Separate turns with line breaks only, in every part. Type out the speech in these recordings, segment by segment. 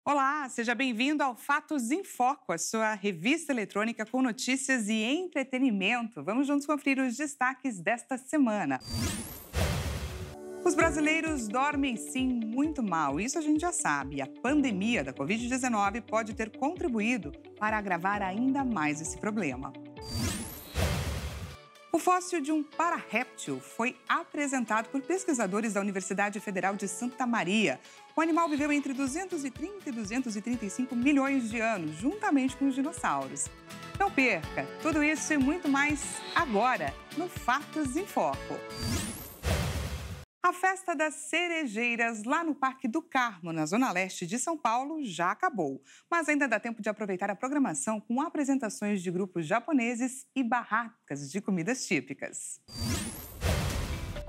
Olá, seja bem-vindo ao Fatos em Foco, a sua revista eletrônica com notícias e entretenimento. Vamos juntos conferir os destaques desta semana. Os brasileiros dormem sim muito mal, isso a gente já sabe. A pandemia da Covid-19 pode ter contribuído para agravar ainda mais esse problema. O fóssil de um pararréptil foi apresentado por pesquisadores da Universidade Federal de Santa Maria. O animal viveu entre 230 e 235 milhões de anos, juntamente com os dinossauros. Não perca tudo isso e muito mais agora no Fatos em Foco. A festa das cerejeiras lá no Parque do Carmo, na zona leste de São Paulo, já acabou. Mas ainda dá tempo de aproveitar a programação com apresentações de grupos japoneses e barracas de comidas típicas.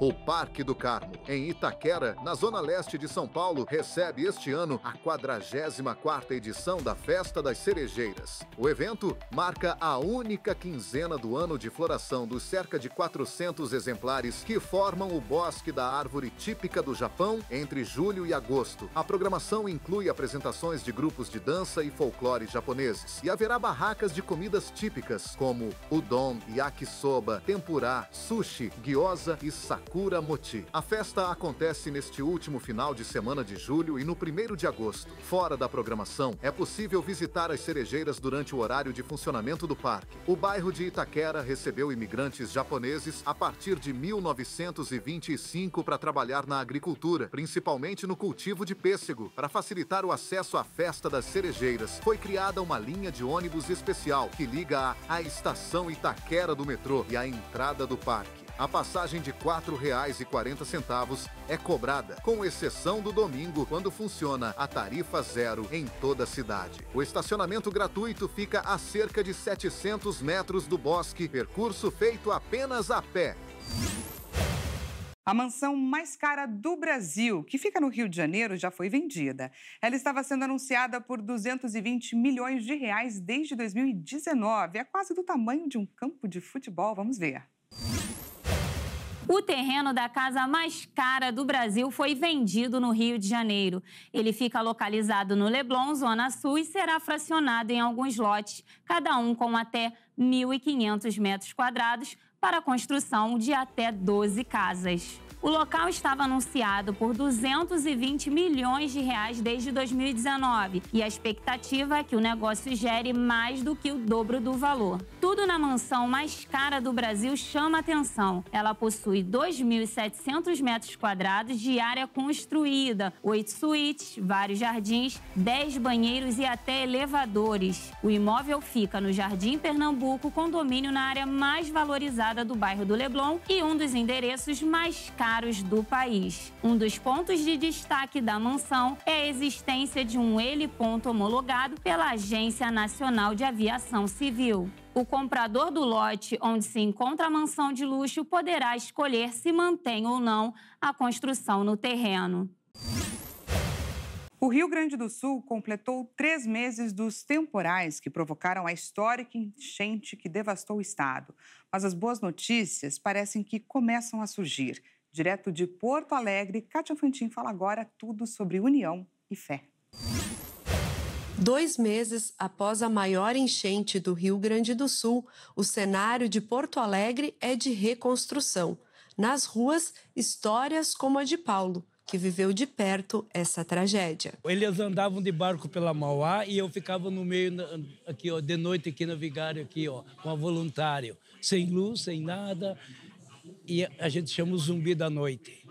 O Parque do Carmo, em Itaquera, na zona leste de São Paulo, recebe este ano a 44ª edição da Festa das Cerejeiras. O evento marca a única quinzena do ano de floração dos cerca de 400 exemplares que formam o bosque da árvore típica do Japão entre julho e agosto. A programação inclui apresentações de grupos de dança e folclore japoneses e haverá barracas de comidas típicas como udon, yakisoba, tempurá, sushi, gyoza e sakura mochi. A festa acontece neste último final de semana de julho e no 1º de agosto. Fora da programação, é possível visitar as cerejeiras durante o horário de funcionamento do parque. O bairro de Itaquera recebeu imigrantes japoneses a partir de 1925 para trabalhar na agricultura, principalmente no cultivo de pêssego. Para facilitar o acesso à Festa das Cerejeiras, foi criada uma linha de ônibus especial que liga a estação Itaquera do metrô e a entrada do parque. A passagem de R$ 4,40 é cobrada, com exceção do domingo, quando funciona a tarifa zero em toda a cidade. O estacionamento gratuito fica a cerca de 700 metros do bosque, percurso feito apenas a pé.
A mansão mais cara do Brasil, que fica no Rio de Janeiro, já foi vendida. Ela estava sendo anunciada por 220 milhões de reais desde 2019. É quase do tamanho de um campo de futebol. Vamos ver.
O terreno da casa mais cara do Brasil foi vendido no Rio de Janeiro. Ele fica localizado no Leblon, Zona Sul, e será fracionado em alguns lotes, cada um com até 1.500 metros quadrados, para a construção de até 12 casas. O local estava anunciado por 220 milhões de reais desde 2019 e a expectativa é que o negócio gere mais do que o dobro do valor. Tudo na mansão mais cara do Brasil chama atenção. Ela possui 2.700 metros quadrados de área construída, 8 suítes, vários jardins, 10 banheiros e até elevadores. O imóvel fica no Jardim Pernambuco, condomínio na área mais valorizada do bairro do Leblon e um dos endereços mais caros do país. Um dos pontos de destaque da mansão é a existência de um heliponto homologado pela Agência Nacional de Aviação Civil. O comprador do lote onde se encontra a mansão de luxo poderá escolher se mantém ou não a construção no terreno.
O Rio Grande do Sul completou 3 meses dos temporais que provocaram a histórica enchente que devastou o estado. Mas as boas notícias parecem que começam a surgir. Direto de Porto Alegre, Kátia Fantin fala agora tudo sobre união e fé.
2 meses após a maior enchente do Rio Grande do Sul, o cenário de Porto Alegre é de reconstrução. Nas ruas, histórias como a de Paulo, que viveu de perto essa tragédia.
Eles andavam de barco pela Mauá e eu ficava no meio, aqui, ó, de noite aqui na Vigário, aqui, ó, com a voluntário, sem luz, sem nada. E a gente chama o zumbi da noite.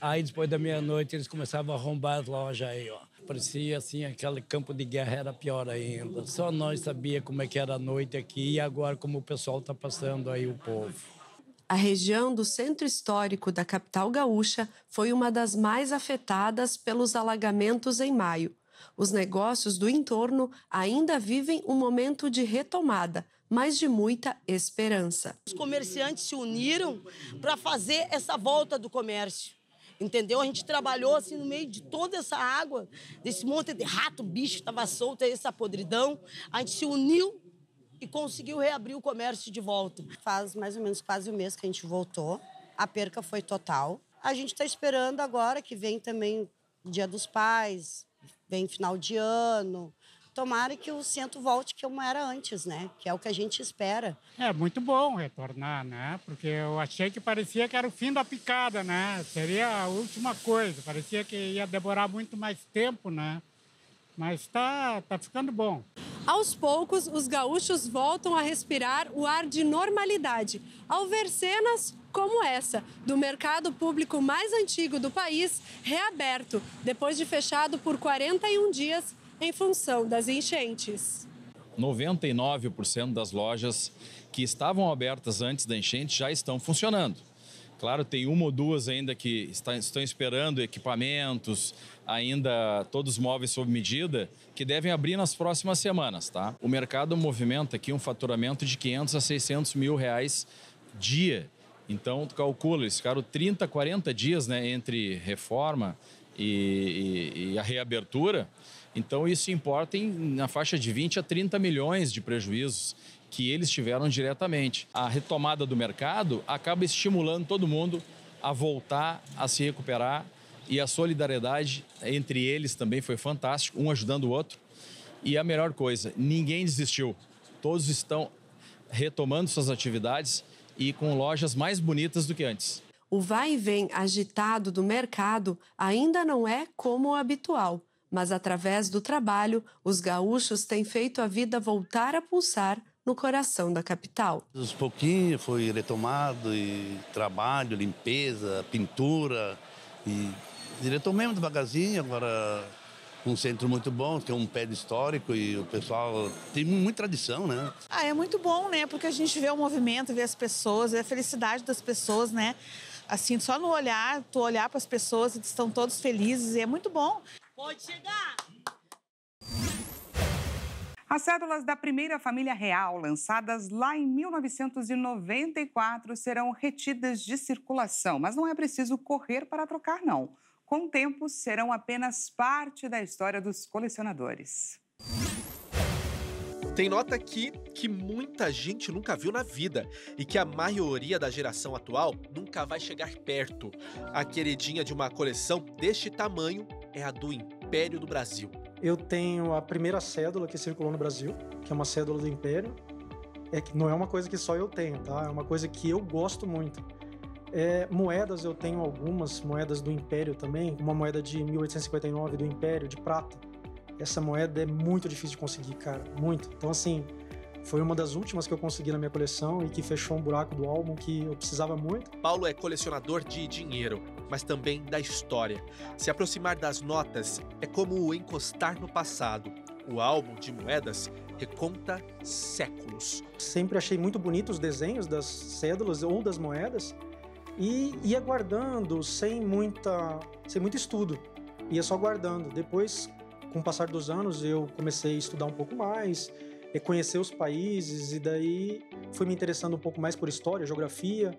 Aí, depois da meia-noite, eles começavam a arrombar as lojas aí, ó. Parecia assim, aquele campo de guerra era pior ainda. Só nós sabíamos como é que era a noite aqui e agora como o pessoal está passando aí, o povo.
A região do centro histórico da capital gaúcha foi uma das mais afetadas pelos alagamentos em maio. Os negócios do entorno ainda vivem um momento de retomada, mas de muita esperança.
Os comerciantes se uniram para fazer essa volta do comércio, entendeu? A gente trabalhou assim no meio de toda essa água, desse monte de rato, bicho que estava solto, essa podridão. A gente se uniu e conseguiu reabrir o comércio de volta.
Faz mais ou menos quase um mês que a gente voltou, a perca foi total. A gente está esperando agora que vem também o Dia dos Pais, vem final de ano. Tomara que o centro volte como era antes, né? Que é o que a gente espera.
É muito bom retornar, né? Porque eu achei que parecia que era o fim da picada, né? Seria a última coisa. Parecia que ia demorar muito mais tempo, né? Mas tá ficando bom.
Aos poucos, os gaúchos voltam a respirar o ar de normalidade, ao ver cenas como essa, do mercado público mais antigo do país, reaberto, depois de fechado por 41 dias em função das enchentes.
99% das lojas que estavam abertas antes da enchente já estão funcionando. Claro, tem uma ou duas ainda que estão esperando equipamentos, ainda todos móveis sob medida, que devem abrir nas próximas semanas, tá? O mercado movimenta aqui um faturamento de 500 a 600 mil reais dia. Então, tu calcula, eles ficaram 30, 40 dias, né, entre reforma e a reabertura. Então, isso importa na faixa de 20 a 30 milhões de prejuízos que eles tiveram diretamente. A retomada do mercado acaba estimulando todo mundo a voltar a se recuperar e a solidariedade entre eles também foi fantástica, um ajudando o outro. E a melhor coisa, ninguém desistiu. Todos estão retomando suas atividades e com lojas mais bonitas do que antes.
O vai e vem agitado do mercado ainda não é como o habitual, mas através do trabalho, os gaúchos têm feito a vida voltar a pulsar no coração da capital.
Aos pouquinhos foi retomado e trabalho, limpeza, pintura e retomamos devagarzinho. Agora um centro muito bom, que é um prédio histórico e o pessoal tem muita tradição, né?
É muito bom, né? Porque a gente vê o movimento, vê as pessoas, vê a felicidade das pessoas, né? Assim, só no olhar, tu olhar para as pessoas, eles estão todos felizes e é muito bom. Pode chegar!
As cédulas da primeira família real, lançadas lá em 1994, serão retidas de circulação, mas não é preciso correr para trocar, não. Com o tempo, serão apenas parte da história dos colecionadores.
Tem nota aqui que muita gente nunca viu na vida e que a maioria da geração atual nunca vai chegar perto. A queridinha de uma coleção deste tamanho é a do Império do Brasil.
Eu tenho a primeira cédula que circulou no Brasil, que é uma cédula do Império. Que não é uma coisa que só eu tenho, tá? É uma coisa que eu gosto muito. Moedas, eu tenho algumas moedas do Império também, uma moeda de 1859 do Império, de prata. Essa moeda é muito difícil de conseguir, cara, muito. Então, assim, foi uma das últimas que eu consegui na minha coleção e que fechou um buraco do álbum que eu precisava muito.
Paulo é colecionador de dinheiro, mas também da história. Se aproximar das notas é como encostar no passado. O álbum de moedas reconta séculos.
Sempre achei muito bonito os desenhos das cédulas ou das moedas e ia guardando sem muito estudo. Ia só guardando. Depois, com o passar dos anos, eu comecei a estudar um pouco mais, conhecer os países, e daí fui me interessando um pouco mais por história, geografia,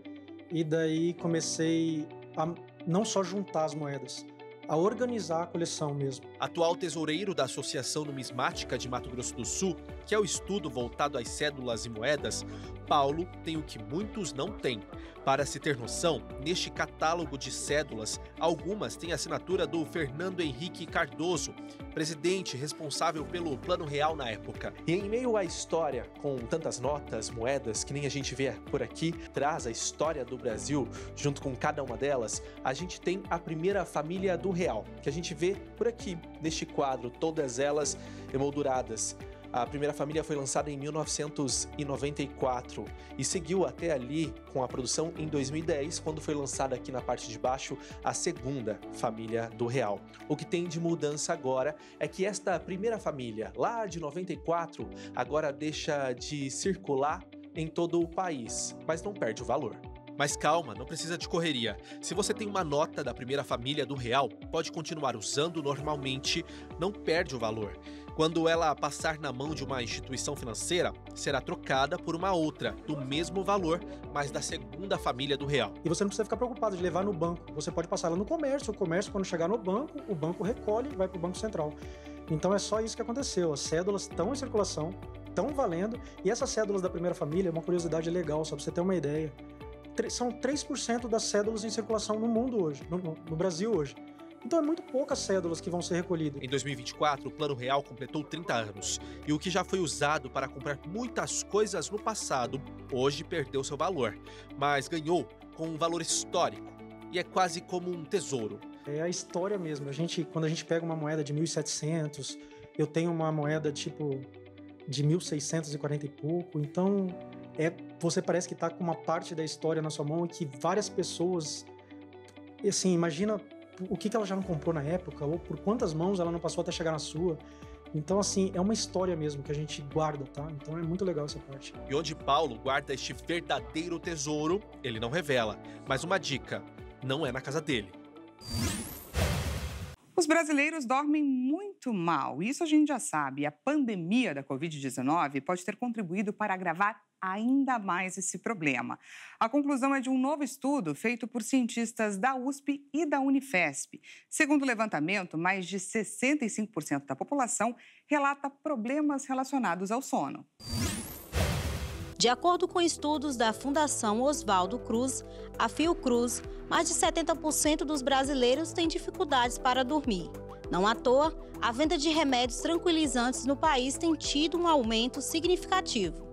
e daí comecei a não só juntar as moedas, a organizar a coleção mesmo.
Atual tesoureiro da Associação Numismática de Mato Grosso do Sul, que é o estudo voltado às cédulas e moedas, Paulo tem o que muitos não têm. Para se ter noção, neste catálogo de cédulas, algumas têm a assinatura do Fernando Henrique Cardoso, presidente responsável pelo Plano Real na época. E em meio à história, com tantas notas, moedas, que nem a gente vê por aqui, traz a história do Brasil, junto com cada uma delas, a gente tem a primeira família do Real, que a gente vê por aqui, neste quadro, todas elas emolduradas. A primeira família foi lançada em 1994 e seguiu até ali com a produção em 2010, quando foi lançada aqui na parte de baixo a segunda família do Real. O que tem de mudança agora é que esta primeira família, lá de 94, agora deixa de circular em todo o país, mas não perde o valor. Mas calma, não precisa de correria. Se você tem uma nota da primeira família do Real, pode continuar usando normalmente, não perde o valor. Quando ela passar na mão de uma instituição financeira, será trocada por uma outra, do mesmo valor, mas da segunda família do Real.
E você não precisa ficar preocupado de levar no banco. Você pode passar ela no comércio, o comércio, quando chegar no banco, o banco recolhe e vai para o Banco Central. Então é só isso que aconteceu. As cédulas estão em circulação, estão valendo, e essas cédulas da primeira família, uma curiosidade legal, só para você ter uma ideia, são 3% das cédulas em circulação no mundo hoje, no Brasil hoje. Então é muito poucas cédulas que vão ser recolhidas.
Em 2024, o Plano Real completou 30 anos. E o que já foi usado para comprar muitas coisas no passado, hoje perdeu seu valor. Mas ganhou com um valor histórico. E é quase como um tesouro.
É a história mesmo. Quando a gente pega uma moeda de 1.700, eu tenho uma moeda tipo de 1.640 e pouco. Então, você parece que está com uma parte da história na sua mão e que várias pessoas... Assim, imagina o que ela já não comprou na época ou por quantas mãos ela não passou até chegar na sua. Então, assim, é uma história mesmo que a gente guarda, tá? Então é muito legal essa parte.
E onde Paulo guarda este verdadeiro tesouro, ele não revela. Mas uma dica, não é na casa dele.
Os brasileiros dormem muito mal, isso a gente já sabe. A pandemia da Covid-19 pode ter contribuído para agravar ainda mais esse problema. A conclusão é de um novo estudo feito por cientistas da USP e da Unifesp. Segundo o levantamento, mais de 65% da população relata problemas relacionados ao sono.
De acordo com estudos da Fundação Oswaldo Cruz, a Fiocruz, mais de 70% dos brasileiros têm dificuldades para dormir. Não à toa, a venda de remédios tranquilizantes no país tem tido um aumento significativo.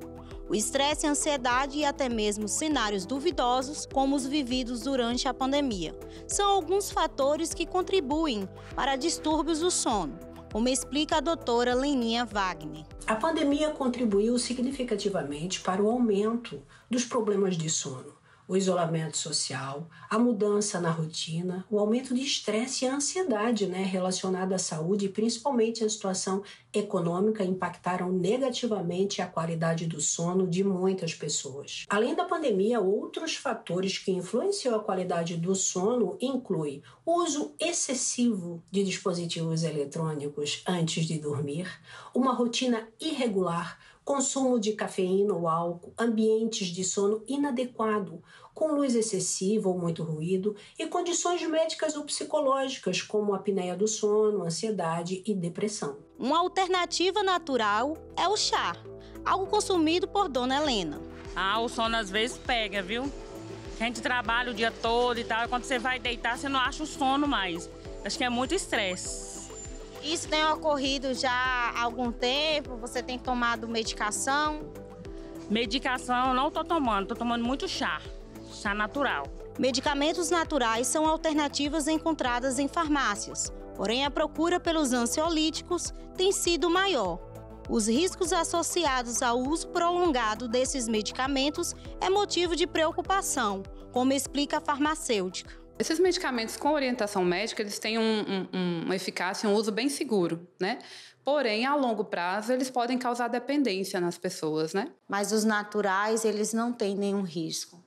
O estresse, a ansiedade e até mesmo cenários duvidosos, como os vividos durante a pandemia, são alguns fatores que contribuem para distúrbios do sono, como explica a doutora Leninha Wagner.
A pandemia contribuiu significativamente para o aumento dos problemas de sono, o isolamento social, a mudança na rotina, o aumento de estresse e a ansiedade relacionada à saúde e principalmente a situação econômica impactaram negativamente a qualidade do sono de muitas pessoas. Além da pandemia, outros fatores que influenciam a qualidade do sono incluem o uso excessivo de dispositivos eletrônicos antes de dormir, uma rotina irregular, consumo de cafeína ou álcool, ambientes de sono inadequado, com luz excessiva ou muito ruído e condições médicas ou psicológicas como apneia do sono, ansiedade e depressão.
Uma alternativa natural é o chá, algo consumido por Dona Helena.
O sono às vezes pega, viu? A gente trabalha o dia todo e tal, e quando você vai deitar, você não acha o sono mais. Acho que é muito estresse.
Isso tem ocorrido já há algum tempo? Você tem tomado medicação?
Medicação eu não tô tomando muito chá natural.
Medicamentos naturais são alternativas encontradas em farmácias, porém a procura pelos ansiolíticos tem sido maior. Os riscos associados ao uso prolongado desses medicamentos é motivo de preocupação, como explica a farmacêutica.
Esses medicamentos com orientação médica, eles têm uma eficácia, um uso bem seguro, né? Porém, a longo prazo, eles podem causar dependência nas pessoas, né?
Mas os naturais, eles não têm nenhum risco?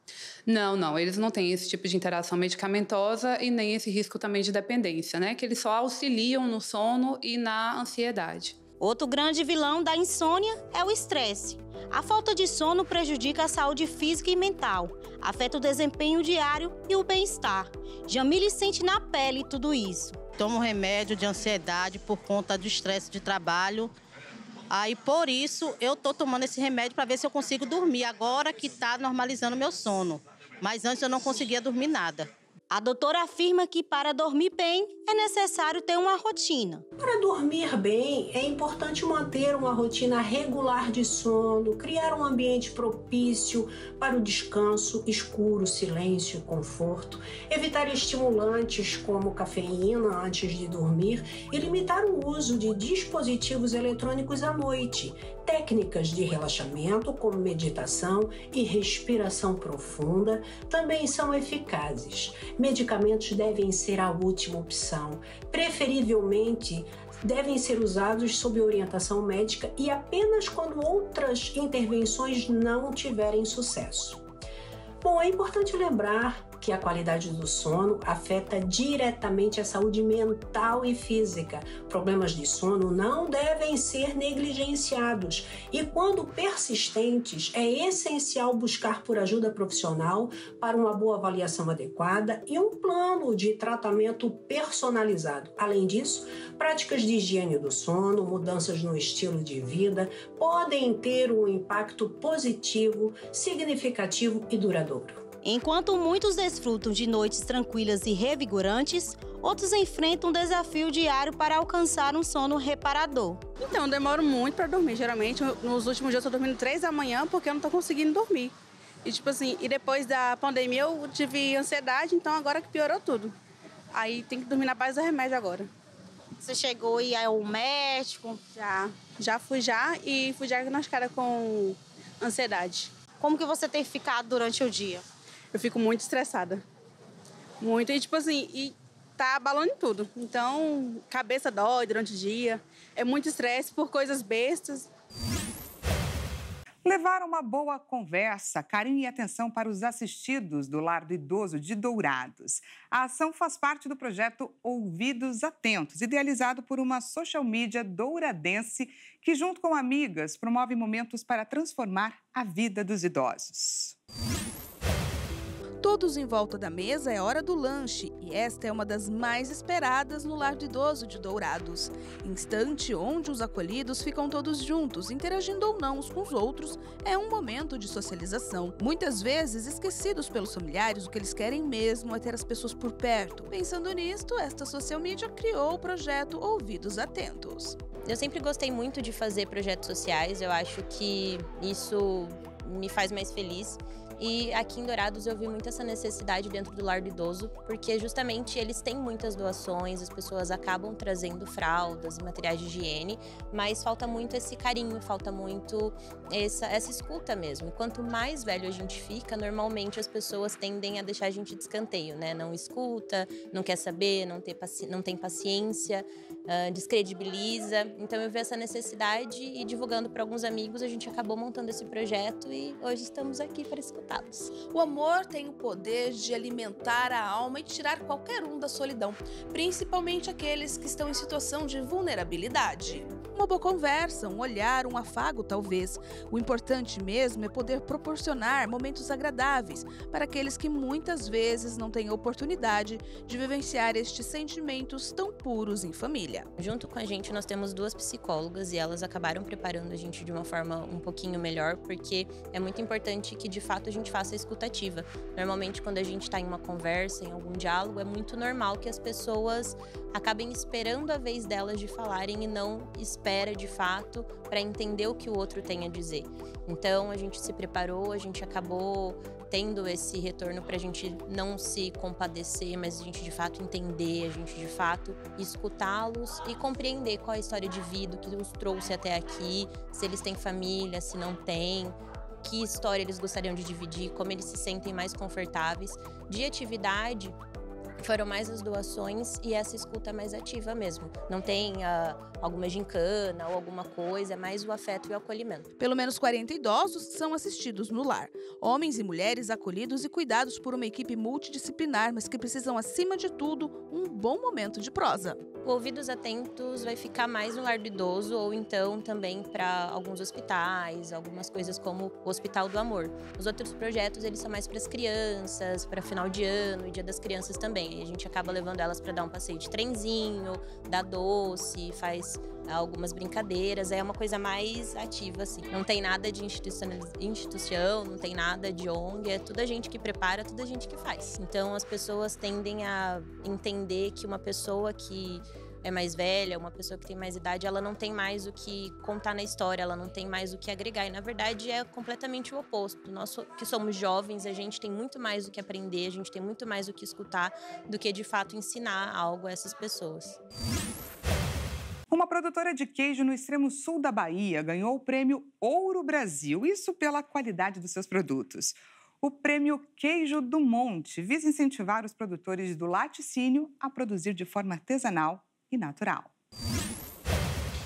Não, eles não têm esse tipo de interação medicamentosa e nem esse risco também de dependência, né? Que eles só auxiliam no sono e na ansiedade.
Outro grande vilão da insônia é o estresse. A falta de sono prejudica a saúde física e mental, afeta o desempenho diário e o bem-estar. Jamile sente na pele tudo isso.
Tomo remédio de ansiedade por conta do estresse de trabalho. Aí, por isso, eu tô tomando esse remédio para ver se eu consigo dormir, agora que está normalizando o meu sono. Mas antes eu não conseguia dormir nada.
A doutora afirma que para dormir bem é necessário ter uma rotina.
Para dormir bem, é importante manter uma rotina regular de sono, criar um ambiente propício para o descanso, escuro, silêncio e conforto, evitar estimulantes como cafeína antes de dormir e limitar o uso de dispositivos eletrônicos à noite. Técnicas de relaxamento, como meditação e respiração profunda, também são eficazes. Medicamentos devem ser a última opção. Preferivelmente, devem ser usados sob orientação médica e apenas quando outras intervenções não tiverem sucesso. Bom, é importante lembrar que a qualidade do sono afeta diretamente a saúde mental e física. Problemas de sono não devem ser negligenciados e, quando persistentes, é essencial buscar por ajuda profissional para uma boa avaliação adequada e um plano de tratamento personalizado. Além disso, práticas de higiene do sono, mudanças no estilo de vida podem ter um impacto positivo, significativo e duradouro.
Enquanto muitos desfrutam de noites tranquilas e revigorantes, outros enfrentam um desafio diário para alcançar um sono reparador.
Então, eu demoro muito para dormir. Geralmente, nos últimos dias eu estou dormindo 3 da manhã porque eu não estou conseguindo dormir. E tipo assim, e depois da pandemia eu tive ansiedade, então agora que piorou tudo. Aí tem que dormir na base do remédio agora.
Você chegou a ir ao médico?
Já fui e fui diagnosticada com ansiedade.
Como que você tem ficado durante o dia?
Eu fico muito estressada. Muito, e tipo assim, e tá abalando em tudo. Então, cabeça dói durante o dia. É muito estresse por coisas bestas.
Levar uma boa conversa, carinho e atenção para os assistidos do Lar do Idoso de Dourados. A ação faz parte do projeto Ouvidos Atentos, idealizado por uma social media douradense que, junto com amigas, promove momentos para transformar a vida dos idosos.
Todos em volta da mesa é hora do lanche e esta é uma das mais esperadas no Lar do Idoso de Dourados. Instante onde os acolhidos ficam todos juntos, interagindo ou não uns com os outros, é um momento de socialização. Muitas vezes esquecidos pelos familiares, o que eles querem mesmo é ter as pessoas por perto. Pensando nisto, esta social media criou o projeto Ouvidos Atentos.
Eu sempre gostei muito de fazer projetos sociais, eu acho que isso me faz mais feliz. E aqui em Dourados eu vi muito essa necessidade dentro do Lar do Idoso, porque justamente eles têm muitas doações, as pessoas acabam trazendo fraldas e materiais de higiene, mas falta muito esse carinho, falta muito essa escuta mesmo. E quanto mais velho a gente fica, normalmente as pessoas tendem a deixar a gente de escanteio, né? Não escuta, não quer saber, não tem paciência, descredibiliza. Então eu vi essa necessidade e divulgando para alguns amigos, a gente acabou montando esse projeto e hoje estamos aqui para escutar.
O amor tem o poder de alimentar a alma e tirar qualquer um da solidão, principalmente aqueles que estão em situação de vulnerabilidade. Uma boa conversa, um olhar, um afago talvez. O importante mesmo é poder proporcionar momentos agradáveis para aqueles que muitas vezes não têm a oportunidade de vivenciar estes sentimentos tão puros em família.
Junto com a gente nós temos 2 psicólogas e elas acabaram preparando a gente de uma forma um pouquinho melhor, porque é muito importante que de fato a gente faça a escutativa. Normalmente quando a gente está em uma conversa, em algum diálogo, é muito normal que as pessoas acabem esperando a vez delas de falarem e não espera de fato para entender o que o outro tem a dizer. Então a gente se preparou, a gente acabou tendo esse retorno para a gente não se compadecer, mas a gente de fato entender, a gente de fato escutá-los e compreender qual é a história de vida, o que os trouxe até aqui, se eles têm família, se não têm, que história eles gostariam de dividir, como eles se sentem mais confortáveis. De atividade, foram mais as doações e essa escuta mais ativa mesmo. Não tem alguma gincana ou alguma coisa, é mais o afeto e o acolhimento.
Pelo menos 40 idosos são assistidos no lar. Homens e mulheres acolhidos e cuidados por uma equipe multidisciplinar, mas que precisam, acima de tudo, um bom momento de prosa.
O Ouvidos Atentos vai ficar mais no Lar do Idoso ou então também para alguns hospitais, algumas coisas como o Hospital do Amor. Os outros projetos, eles são mais para as crianças, para final de ano e Dia das Crianças também. E a gente acaba levando elas para dar um passeio de trenzinho, dá doce, faz algumas brincadeiras. É uma coisa mais ativa, assim. Não tem nada de instituição, não tem nada de ONG, é tudo a gente que prepara, tudo a gente que faz. Então as pessoas tendem a entender que uma pessoa que é mais velha, uma pessoa que tem mais idade, ela não tem mais o que contar na história, ela não tem mais o que agregar. E, na verdade, é completamente o oposto. Nós que somos jovens, a gente tem muito mais o que aprender, a gente tem muito mais o que escutar do que, de fato, ensinar algo a essas pessoas.
Uma produtora de queijo no extremo sul da Bahia ganhou o prêmio Ouro Brasil, isso pela qualidade dos seus produtos. O prêmio Queijo do Monte visa incentivar os produtores do laticínio a produzir de forma artesanal e natural.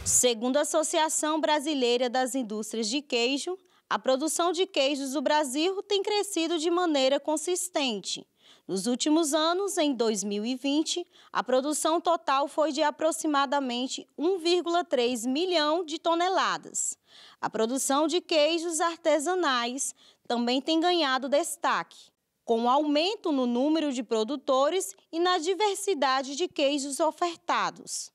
Segundo a Associação Brasileira das Indústrias de Queijo, a produção de queijos do Brasil tem crescido de maneira consistente. Nos últimos anos, em 2020, a produção total foi de aproximadamente 1,3 milhão de toneladas. A produção de queijos artesanais também tem ganhado destaque, com aumento no número de produtores e na diversidade de queijos ofertados.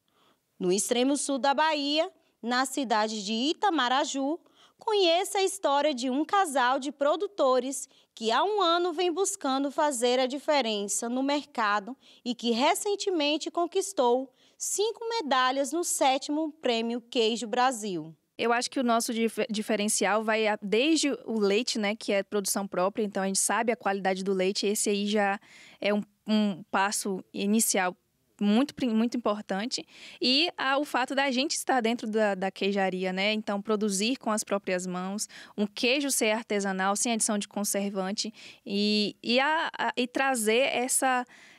No extremo sul da Bahia, na cidade de Itamaraju, Conheça a história de um casal de produtores que há um ano vem buscando fazer a diferença no mercado e que recentemente conquistou 5 medalhas no 7º Prêmio Queijo Brasil.
Eu acho que o nosso diferencial vai desde o leite, né, que é produção própria, então a gente sabe a qualidade do leite, esse aí já é um passo inicial muito importante, e o fato da gente estar dentro da queijaria, né? Então, produzir com as próprias mãos, um queijo ser artesanal, sem adição de conservante, e trazer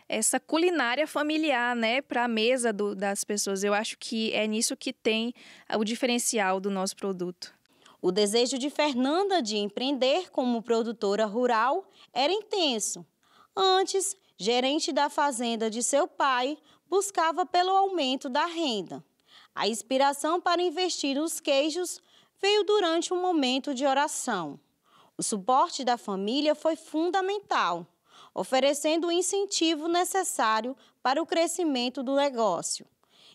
essa culinária familiar, né, para a mesa das pessoas. Eu acho que é nisso que tem o diferencial do nosso produto.
O desejo de Fernanda de empreender como produtora rural era intenso. Antes, gerente da fazenda de seu pai, buscava pelo aumento da renda. A inspiração para investir nos queijos veio durante um momento de oração. O suporte da família foi fundamental, oferecendo o incentivo necessário para o crescimento do negócio.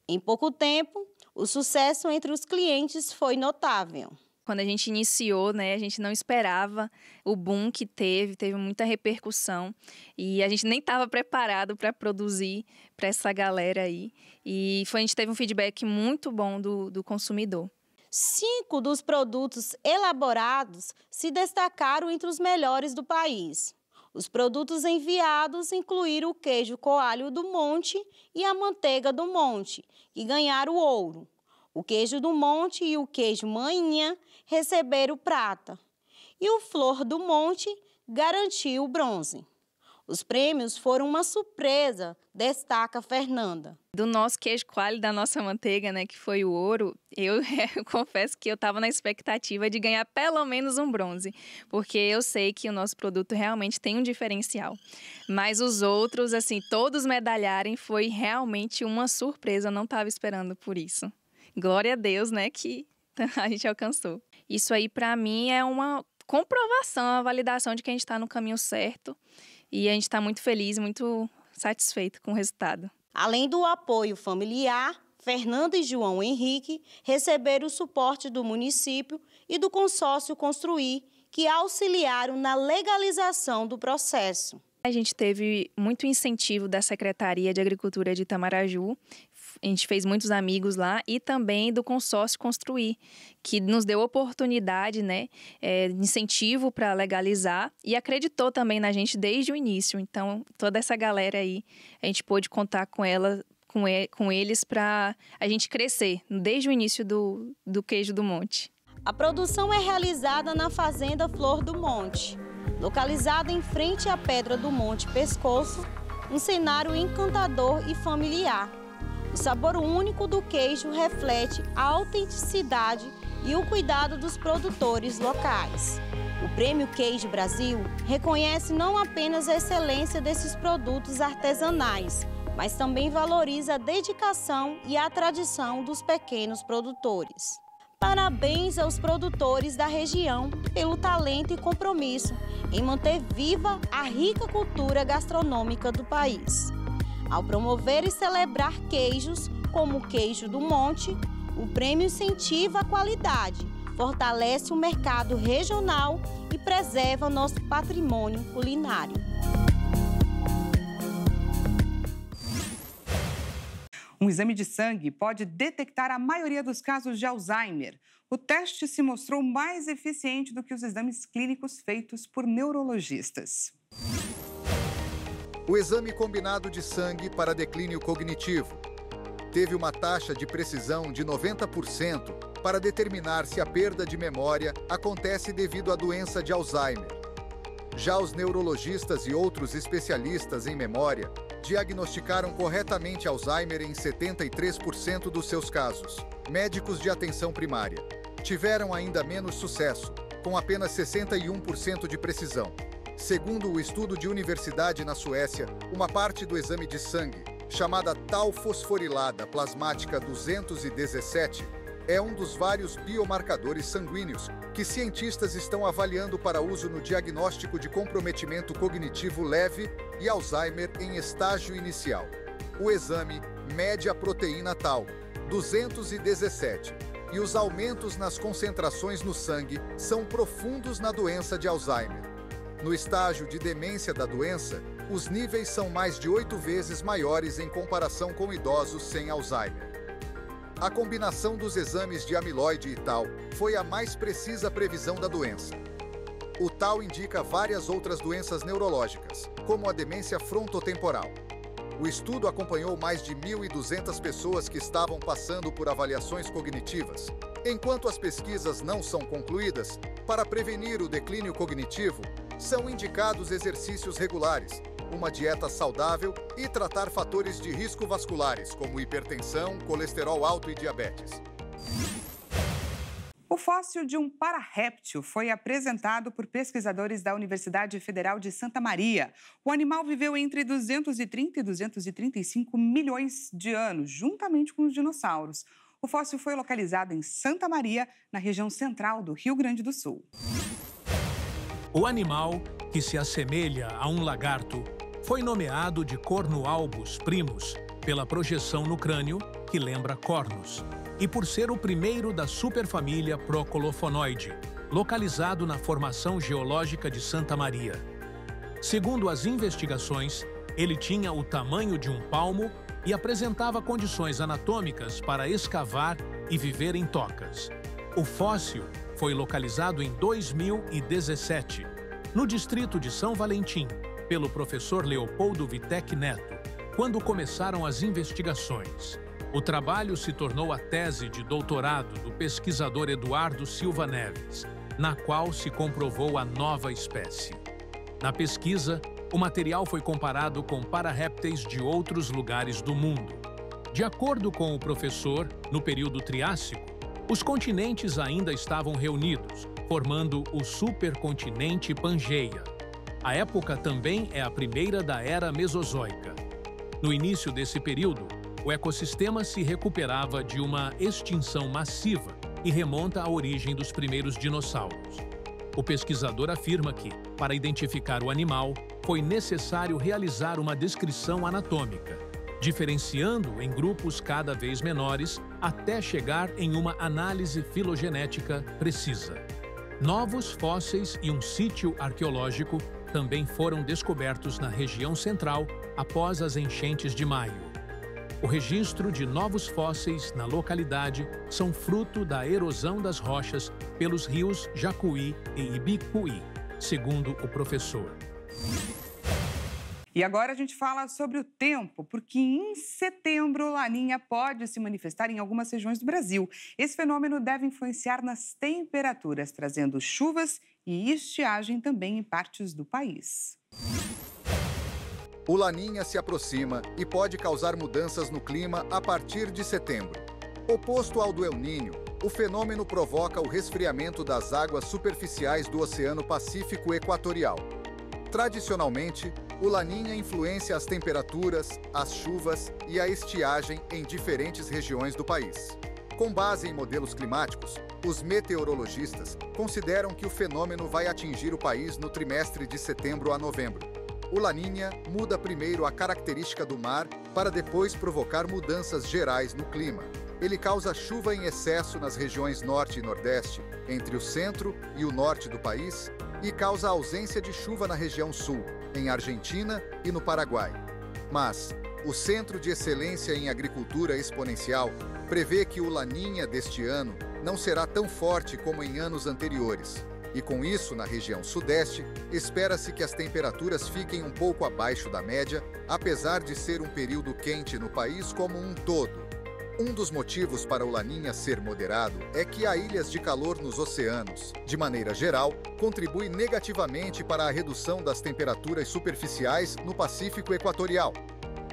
Em pouco tempo, o sucesso entre os clientes foi notável.
Quando a gente iniciou, né, a gente não esperava o boom que teve muita repercussão e a gente nem estava preparado para produzir para essa galera aí. E a gente teve um feedback muito bom do consumidor.
5 dos produtos elaborados se destacaram entre os melhores do país. Os produtos enviados incluíram o queijo coalho do Monte e a manteiga do Monte, que ganharam ouro. O queijo do Monte e o queijo Manhinha receberam prata. E o Flor do Monte garantiu o bronze. Os prêmios foram uma surpresa, destaca Fernanda.
Do nosso queijo coalho, da nossa manteiga, né, que foi o ouro, eu confesso que eu estava na expectativa de ganhar pelo menos um bronze, porque eu sei que o nosso produto realmente tem um diferencial. Mas os outros, assim, todos medalharem, foi realmente uma surpresa, eu não estava esperando por isso. Glória a Deus, né, que a gente alcançou. Isso aí, para mim, é uma comprovação, uma validação de que a gente está no caminho certo e a gente está muito feliz, muito satisfeito com o resultado.
Além do apoio familiar, Fernanda e João Henrique receberam o suporte do município e do consórcio Construir, que auxiliaram na legalização do processo.
A gente teve muito incentivo da Secretaria de Agricultura de Itamaraju. A gente fez muitos amigos lá e também do consórcio Construir, que nos deu oportunidade, né, incentivo para legalizar e acreditou também na gente desde o início. Então, toda essa galera aí, a gente pôde contar com eles para a gente crescer desde o início do Queijo do Monte.
A produção é realizada na Fazenda Flor do Monte, localizada em frente à Pedra do Monte Pescoço, um cenário encantador e familiar. O sabor único do queijo reflete a autenticidade e o cuidado dos produtores locais. O Prêmio Queijo Brasil reconhece não apenas a excelência desses produtos artesanais, mas também valoriza a dedicação e a tradição dos pequenos produtores. Parabéns aos produtores da região pelo talento e compromisso em manter viva a rica cultura gastronômica do país. Ao promover e celebrar queijos, como o Queijo do Monte, o prêmio incentiva a qualidade, fortalece o mercado regional e preserva nosso patrimônio culinário.
Um exame de sangue pode detectar a maioria dos casos de Alzheimer. O teste se mostrou mais eficiente do que os exames clínicos feitos por neurologistas.
O exame combinado de sangue para declínio cognitivo teve uma taxa de precisão de 90% para determinar se a perda de memória acontece devido à doença de Alzheimer. Já os neurologistas e outros especialistas em memória diagnosticaram corretamente Alzheimer em 73% dos seus casos. Médicos de atenção primária tiveram ainda menos sucesso, com apenas 61% de precisão. Segundo o estudo de universidade na Suécia, uma parte do exame de sangue, chamada tau fosforilada plasmática 217, é um dos vários biomarcadores sanguíneos que cientistas estão avaliando para uso no diagnóstico de comprometimento cognitivo leve e Alzheimer em estágio inicial. O exame mede a proteína tau 217, e os aumentos nas concentrações no sangue são profundos na doença de Alzheimer. No estágio de demência da doença, os níveis são mais de 8 vezes maiores em comparação com idosos sem Alzheimer. A combinação dos exames de amiloide e tau foi a mais precisa previsão da doença. O tau indica várias outras doenças neurológicas, como a demência frontotemporal. O estudo acompanhou mais de 1.200 pessoas que estavam passando por avaliações cognitivas. Enquanto as pesquisas não são concluídas, para prevenir o declínio cognitivo, são indicados exercícios regulares, uma dieta saudável e tratar fatores de risco vasculares, como hipertensão, colesterol alto e diabetes.
O fóssil de um pararréptil foi apresentado por pesquisadores da Universidade Federal de Santa Maria. O animal viveu entre 230 e 235 milhões de anos, juntamente com os dinossauros. O fóssil foi localizado em Santa Maria, na região central do Rio Grande do Sul.
O animal, que se assemelha a um lagarto, foi nomeado de Cornualbus primus pela projeção no crânio, que lembra cornos, e por ser o primeiro da superfamília Procolofonoide, localizado na formação geológica de Santa Maria. Segundo as investigações, ele tinha o tamanho de um palmo e apresentava condições anatômicas para escavar e viver em tocas. O fóssil foi localizado em 2017, no distrito de São Valentim, pelo professor Leopoldo Vitec Neto, quando começaram as investigações. O trabalho se tornou a tese de doutorado do pesquisador Eduardo Silva Neves, na qual se comprovou a nova espécie. Na pesquisa, o material foi comparado com pararrépteis de outros lugares do mundo. De acordo com o professor, no período Triássico, os continentes ainda estavam reunidos, formando o supercontinente Pangeia. A época também é a primeira da Era Mesozoica. No início desse período, o ecossistema se recuperava de uma extinção massiva e remonta à origem dos primeiros dinossauros. O pesquisador afirma que, para identificar o animal, foi necessário realizar uma descrição anatômica, diferenciando em grupos cada vez menores até chegar em uma análise filogenética precisa. Novos fósseis e um sítio arqueológico também foram descobertos na região central após as enchentes de maio. O registro de novos fósseis na localidade são fruto da erosão das rochas pelos rios Jacuí e Ibicuí, segundo o professor.
E agora a gente fala sobre o tempo, porque em setembro Laninha pode se manifestar em algumas regiões do Brasil. Esse fenômeno deve influenciar nas temperaturas, trazendo chuvas e estiagem também em partes do país.
O Laninha se aproxima e pode causar mudanças no clima a partir de setembro. Oposto ao do El Niño, o fenômeno provoca o resfriamento das águas superficiais do Oceano Pacífico Equatorial. Tradicionalmente, o Laninha influencia as temperaturas, as chuvas e a estiagem em diferentes regiões do país. Com base em modelos climáticos, os meteorologistas consideram que o fenômeno vai atingir o país no trimestre de setembro a novembro. O Laninha muda primeiro a característica do mar para depois provocar mudanças gerais no clima. Ele causa chuva em excesso nas regiões norte e nordeste, entre o centro e o norte do país, e causa ausência de chuva na região sul, em Argentina e no Paraguai. Mas o Centro de Excelência em Agricultura Exponencial prevê que o Laninha deste ano não será tão forte como em anos anteriores. E com isso, na região sudeste, espera-se que as temperaturas fiquem um pouco abaixo da média, apesar de ser um período quente no país como um todo. Um dos motivos para o Laninha ser moderado é que há ilhas de calor nos oceanos. De maneira geral, contribui negativamente para a redução das temperaturas superficiais no Pacífico Equatorial.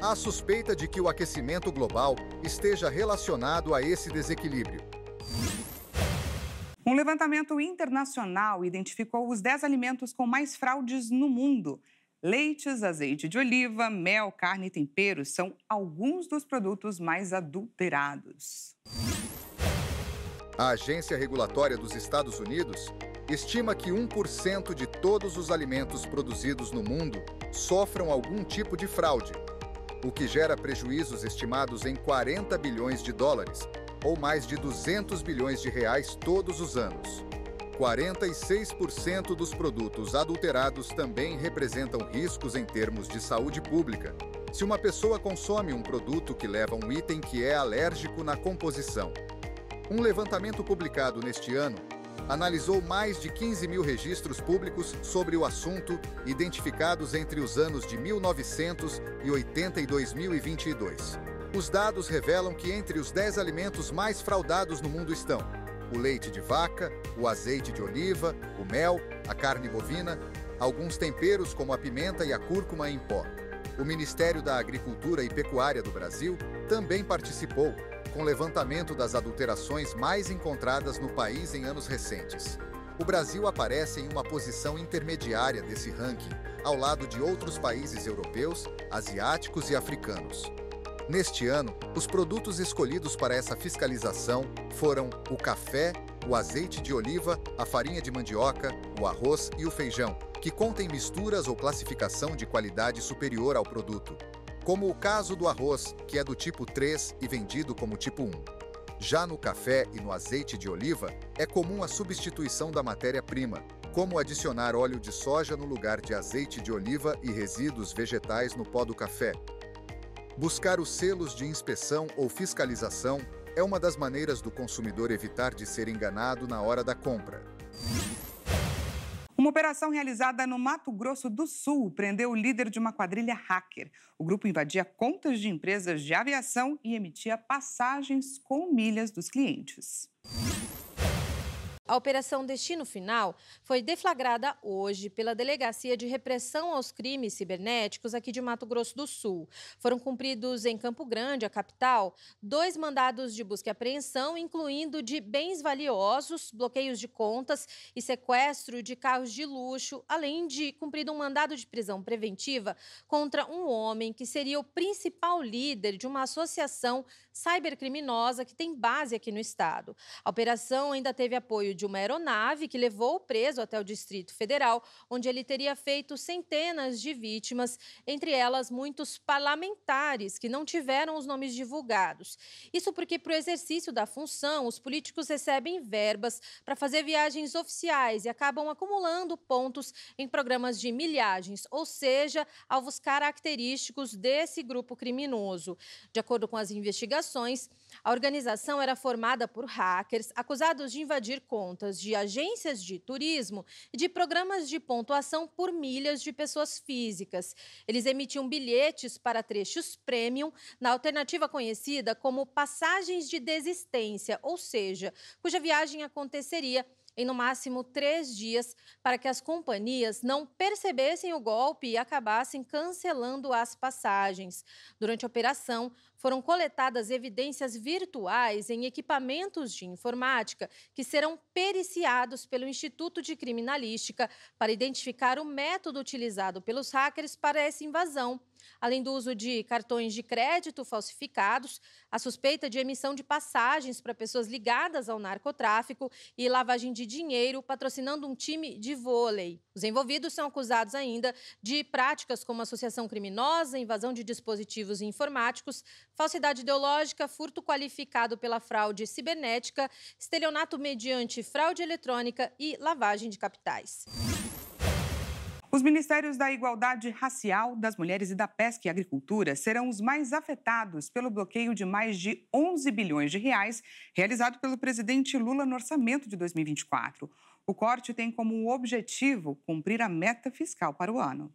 Há suspeita de que o aquecimento global esteja relacionado a esse desequilíbrio.
Um levantamento internacional identificou os 10 alimentos com mais fraudes no mundo. Leites, azeite de oliva, mel, carne e temperos são alguns dos produtos mais adulterados.
A Agência Regulatória dos Estados Unidos estima que 1% de todos os alimentos produzidos no mundo sofram algum tipo de fraude, o que gera prejuízos estimados em 40 bilhões de dólares, ou mais de 200 bilhões de reais todos os anos. 46% dos produtos adulterados também representam riscos em termos de saúde pública, se uma pessoa consome um produto que leva um item que é alérgico na composição. Um levantamento publicado neste ano analisou mais de 15 mil registros públicos sobre o assunto, identificados entre os anos de 1980 e 2022. Os dados revelam que entre os 10 alimentos mais fraudados no mundo estão o leite de vaca, o azeite de oliva, o mel, a carne bovina, alguns temperos como a pimenta e a cúrcuma em pó. O Ministério da Agricultura e Pecuária do Brasil também participou, com levantamento das adulterações mais encontradas no país em anos recentes. O Brasil aparece em uma posição intermediária desse ranking, ao lado de outros países europeus, asiáticos e africanos. Neste ano, os produtos escolhidos para essa fiscalização foram o café, o azeite de oliva, a farinha de mandioca, o arroz e o feijão, que contêm misturas ou classificação de qualidade superior ao produto, como o caso do arroz, que é do tipo 3 e vendido como tipo 1. Já no café e no azeite de oliva, é comum a substituição da matéria-prima, como adicionar óleo de soja no lugar de azeite de oliva e resíduos vegetais no pó do café. Buscar os selos de inspeção ou fiscalização é uma das maneiras do consumidor evitar de ser enganado na hora da compra.
Uma operação realizada no Mato Grosso do Sul prendeu o líder de uma quadrilha hacker. O grupo invadia contas de empresas de aviação e emitia passagens com milhas dos clientes.
A Operação Destino Final foi deflagrada hoje pela Delegacia de Repressão aos Crimes Cibernéticos aqui de Mato Grosso do Sul. Foram cumpridos em Campo Grande, a capital, 2 mandados de busca e apreensão, incluindo de bens valiosos, bloqueios de contas e sequestro de carros de luxo, além de cumprido um mandado de prisão preventiva contra um homem que seria o principal líder de uma associação cybercriminosa que tem base aqui no estado. A operação ainda teve apoio de uma aeronave que levou o preso até o Distrito Federal, onde ele teria feito centenas de vítimas, entre elas muitos parlamentares que não tiveram os nomes divulgados. Isso porque, para o exercício da função, os políticos recebem verbas para fazer viagens oficiais e acabam acumulando pontos em programas de milhagens, ou seja, alvos característicos desse grupo criminoso. De acordo com as investigações, a organização era formada por hackers acusados de invadir contas de agências de turismo e de programas de pontuação por milhas de pessoas físicas. Eles emitiam bilhetes para trechos premium na alternativa conhecida como passagens de desistência, ou seja, cuja viagem aconteceria em no máximo 3 dias, para que as companhias não percebessem o golpe e acabassem cancelando as passagens. Durante a operação, foram coletadas evidências virtuais em equipamentos de informática que serão periciados pelo Instituto de Criminalística para identificar o método utilizado pelos hackers para essa invasão. Além do uso de cartões de crédito falsificados, a suspeita de emissão de passagens para pessoas ligadas ao narcotráfico e lavagem de dinheiro patrocinando um time de vôlei. Os envolvidos são acusados ainda de práticas como associação criminosa, invasão de dispositivos informáticos, falsidade ideológica, furto qualificado pela fraude cibernética, estelionato mediante fraude eletrônica e lavagem de capitais.
Os Ministérios da Igualdade Racial, das Mulheres e da Pesca e Agricultura serão os mais afetados pelo bloqueio de mais de 11 bilhões de reais realizado pelo presidente Lula no orçamento de 2024. O corte tem como objetivo cumprir a meta fiscal para o ano.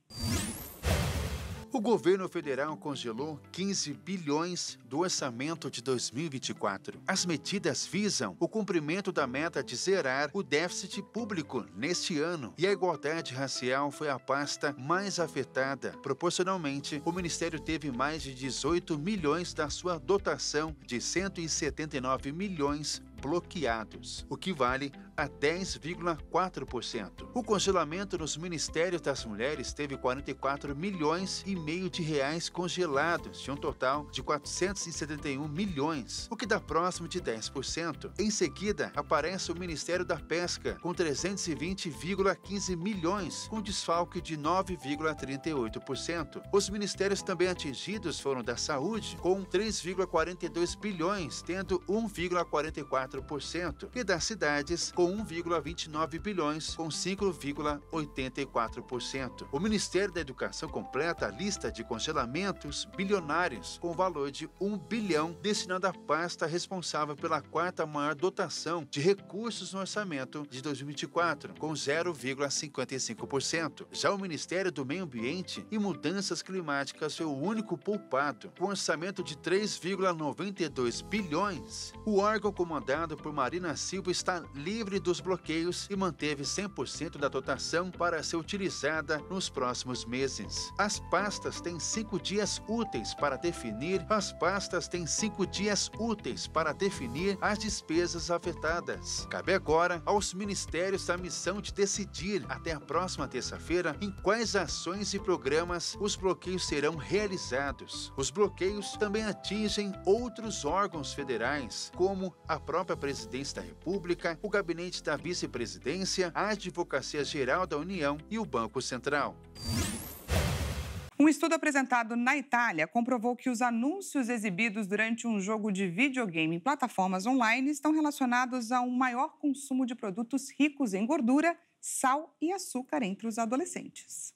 O governo federal congelou 15 bilhões do orçamento de 2024. As medidas visam o cumprimento da meta de zerar o déficit público neste ano. E a igualdade racial foi a pasta mais afetada. Proporcionalmente, o Ministério teve mais de 18 milhões da sua dotação de 179 milhões bloqueados, o que vale a 10,4%. O congelamento nos Ministérios das Mulheres teve 44 milhões e meio de reais congelados, de um total de 471 milhões, o que dá próximo de 10%. Em seguida, aparece o Ministério da Pesca, com 320,15 milhões, com desfalque de 9,38%. Os ministérios também atingidos foram da Saúde, com 3,42 bilhões, tendo 1,44%, e das cidades, com 1,29 bilhões, com 5,84%. O Ministério da Educação completa a lista de congelamentos bilionários, com valor de 1 bilhão, destinado à pasta responsável pela quarta maior dotação de recursos no orçamento de 2024, com 0,55%. Já o Ministério do Meio Ambiente e Mudanças Climáticas foi o único poupado, com orçamento de 3,92 bilhões. O órgão comandado por Marina Silva está livre dos bloqueios e manteve 100% da dotação para ser utilizada nos próximos meses. As pastas têm 5 dias úteis para definir as despesas afetadas. Cabe agora aos ministérios a missão de decidir até a próxima terça-feira em quais ações e programas os bloqueios serão realizados. Os bloqueios também atingem outros órgãos federais, como a própria Presidência da República, o Gabinete da Vice-Presidência, a Advocacia Geral da União e o Banco Central.
Um estudo apresentado na Itália comprovou que os anúncios exibidos durante um jogo de videogame em plataformas online estão relacionados a um maior consumo de produtos ricos em gordura, sal e açúcar entre os adolescentes.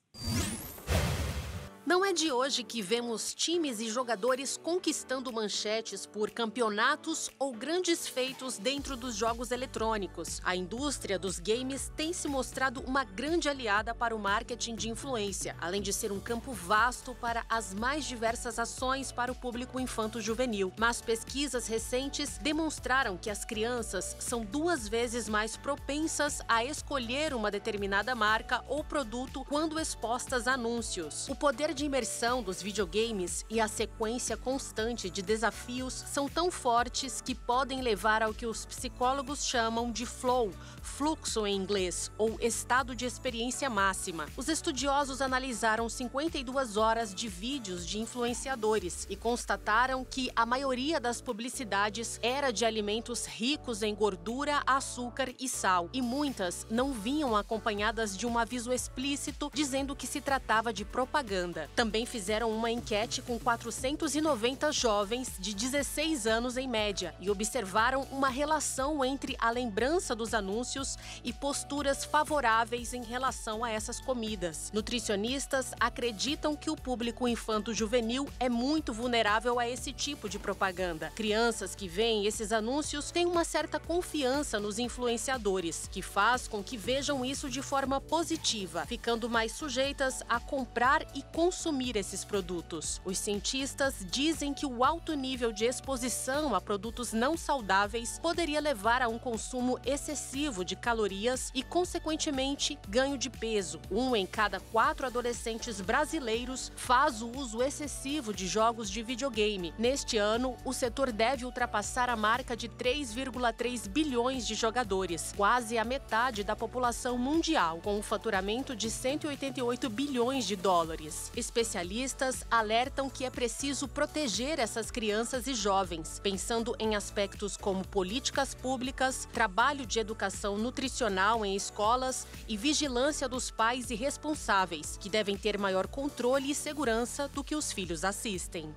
Não é de hoje que vemos times e jogadores conquistando manchetes por campeonatos ou grandes feitos dentro dos jogos eletrônicos. A indústria dos games tem se mostrado uma grande aliada para o marketing de influência, além de ser um campo vasto para as mais diversas ações para o público infanto-juvenil. Mas pesquisas recentes demonstraram que as crianças são 2 vezes mais propensas a escolher uma determinada marca ou produto quando expostas a anúncios. O poder de imersão dos videogames e a sequência constante de desafios são tão fortes que podem levar ao que os psicólogos chamam de flow, fluxo em inglês, ou estado de experiência máxima. Os estudiosos analisaram 52 horas de vídeos de influenciadores e constataram que a maioria das publicidades era de alimentos ricos em gordura, açúcar e sal, e muitas não vinham acompanhadas de um aviso explícito dizendo que se tratava de propaganda. Também fizeram uma enquete com 490 jovens de 16 anos em média e observaram uma relação entre a lembrança dos anúncios e posturas favoráveis em relação a essas comidas. Nutricionistas acreditam que o público infanto-juvenil é muito vulnerável a esse tipo de propaganda. Crianças que veem esses anúncios têm uma certa confiança nos influenciadores, que faz com que vejam isso de forma positiva, ficando mais sujeitas a comprar e consumir esses produtos. Os cientistas dizem que o alto nível de exposição a produtos não saudáveis poderia levar a um consumo excessivo de calorias e, consequentemente, ganho de peso. 1 em cada 4 adolescentes brasileiros faz o uso excessivo de jogos de videogame. Neste ano, o setor deve ultrapassar a marca de 3,3 bilhões de jogadores, quase a metade da população mundial, com um faturamento de 188 bilhões de dólares. Especialistas alertam que é preciso proteger essas crianças e jovens, pensando em aspectos como políticas públicas, trabalho de educação nutricional em escolas e vigilância dos pais e responsáveis, que devem ter maior controle e segurança do que os filhos assistem.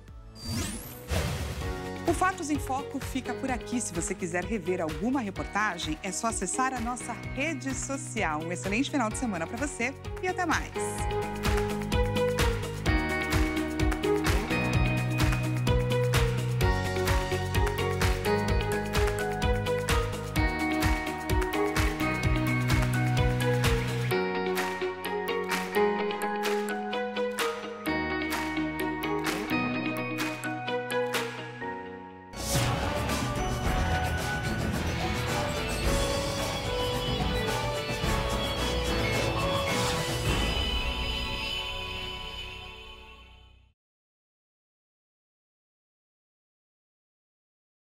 O Fatos em Foco fica por aqui. Se você quiser rever alguma reportagem, é só acessar a nossa rede social. Um excelente final de semana para você e até mais.